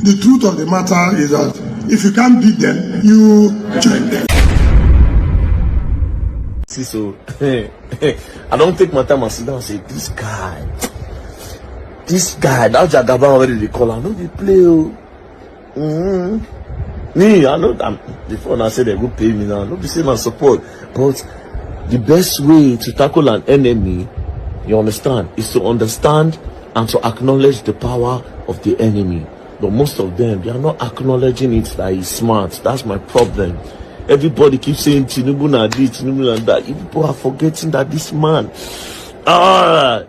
The truth of the matter is that if you can't beat them, you join them. See, so I don't take my time and sit down and say, this guy, that Jagaban already they call, I know they play. Me, I know that before I say they go pay me now, not be saying I support, but the best way to tackle an enemy, you understand, is to understand and to acknowledge the power of the enemy. But most of them, they are not acknowledging it that he's smart. That's my problem. Everybody keeps saying Tinubu na this, Tinubu na that. You people are forgetting that this man. I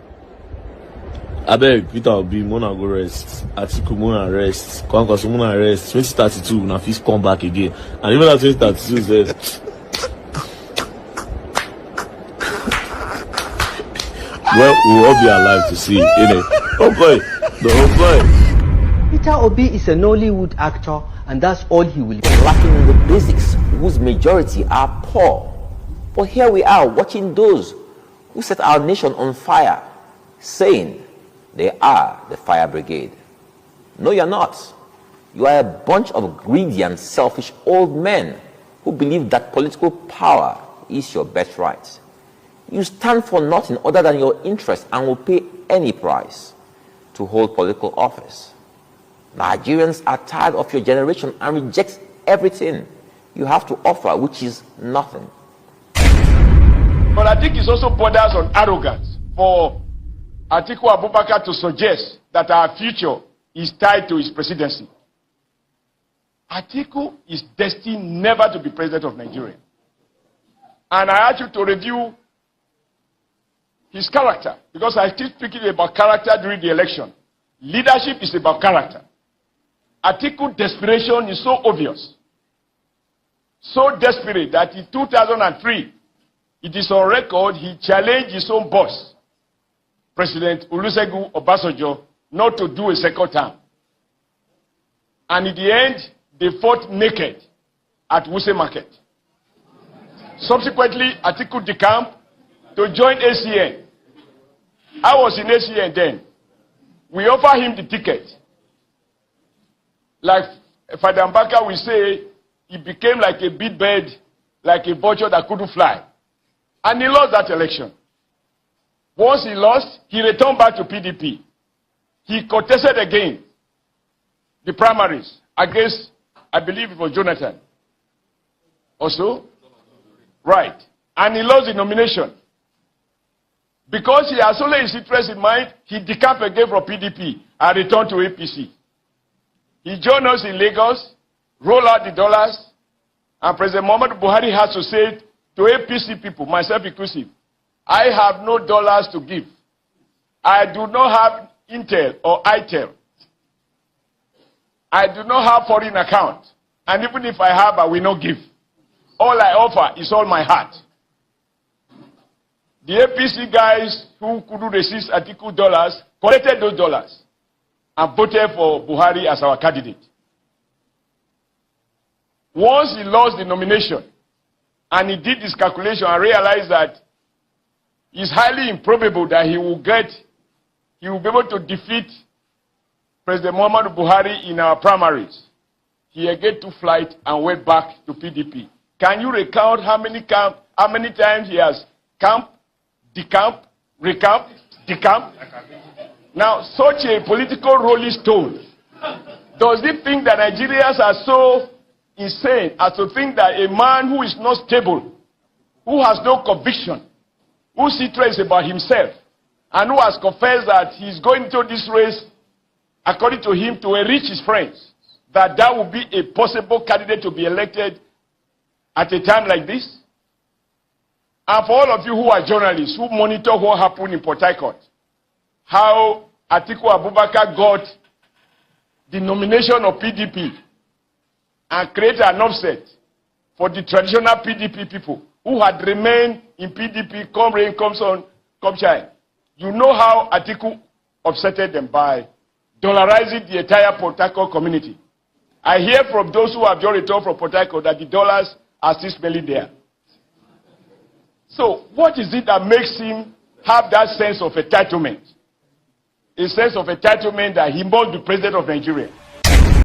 beg Peter Obi, Mona go rest. Atiku Mona rest. Kwankwaso Mona rest. 2032, na fees come back again. And even at 2032 says, well, we'll all be alive to see it. Oh boy, oh boy. Peter Obi is a Nollywood actor, and that's all he will be. Lacking in the basics, whose majority are poor. But here we are watching those who set our nation on fire, saying they are the fire brigade. No, you're not. You are a bunch of greedy and selfish old men who believe that political power is your birthright. You stand for nothing other than your interest and will pay any price to hold political office. Nigerians are tired of your generation and reject everything you have to offer, which is nothing. But I think it also borders on arrogance for Atiku Abubakar to suggest that our future is tied to his presidency. Atiku is destined never to be president of Nigeria. And I ask you to review his character, because I keep speaking about character during the election. Leadership is about character. Atiku's desperation is so obvious, so desperate that in 2003, it is on record, he challenged his own boss, President Olusegun Obasanjo, not to do a second term. And in the end, they fought naked at Wuse Market. Subsequently, Atiku decamped to join ACN. I was in ACN then. We offered him the ticket. Like Father Mbaka will say, he became like a big bird, like a vulture that couldn't fly. And he lost that election. Once he lost, he returned back to PDP. He contested again the primaries against, I believe it was Jonathan. Also? Right. And he lost the nomination. Because he has only his interest in mind, he decamped again from PDP and returned to APC. He joined us in Lagos, rolled out the dollars, and President Muhammadu Buhari has to say to APC people, myself inclusive, I have no dollars to give. I do not have Intel or ITEL. I do not have foreign account. And even if I have, I will not give. All I offer is all my heart. The APC guys who couldn't resist Atiku dollars collected those dollars and voted for Buhari as our candidate. Once he lost the nomination and he did his calculation and realized that it's highly improbable that he will be able to defeat President Muhammadu Buhari in our primaries, he again took flight and went back to PDP. Can you recount how many times he has camped, decamp, recamp, decamp? Now, such a political rolling stone, does he think that Nigerians are so insane as to think that a man who is not stable, who has no conviction, whose interest is about himself, and who has confessed that he's going into this race, according to him, to enrich his friends, that will be a possible candidate to be elected at a time like this? And for all of you who are journalists, who monitor what happened in Port Harcourt, how Atiku Abubakar got the nomination of PDP and created an offset for the traditional PDP people who had remained in PDP, come rain, come sun, come shine. You know how Atiku upsetted them by dollarizing the entire Port Harcourt community. I hear from those who have just returned from Port Harcourt that the dollars are still smelling there. So, what is it that makes him have that sense of entitlement? A sense of entitlement that he must be president of Nigeria.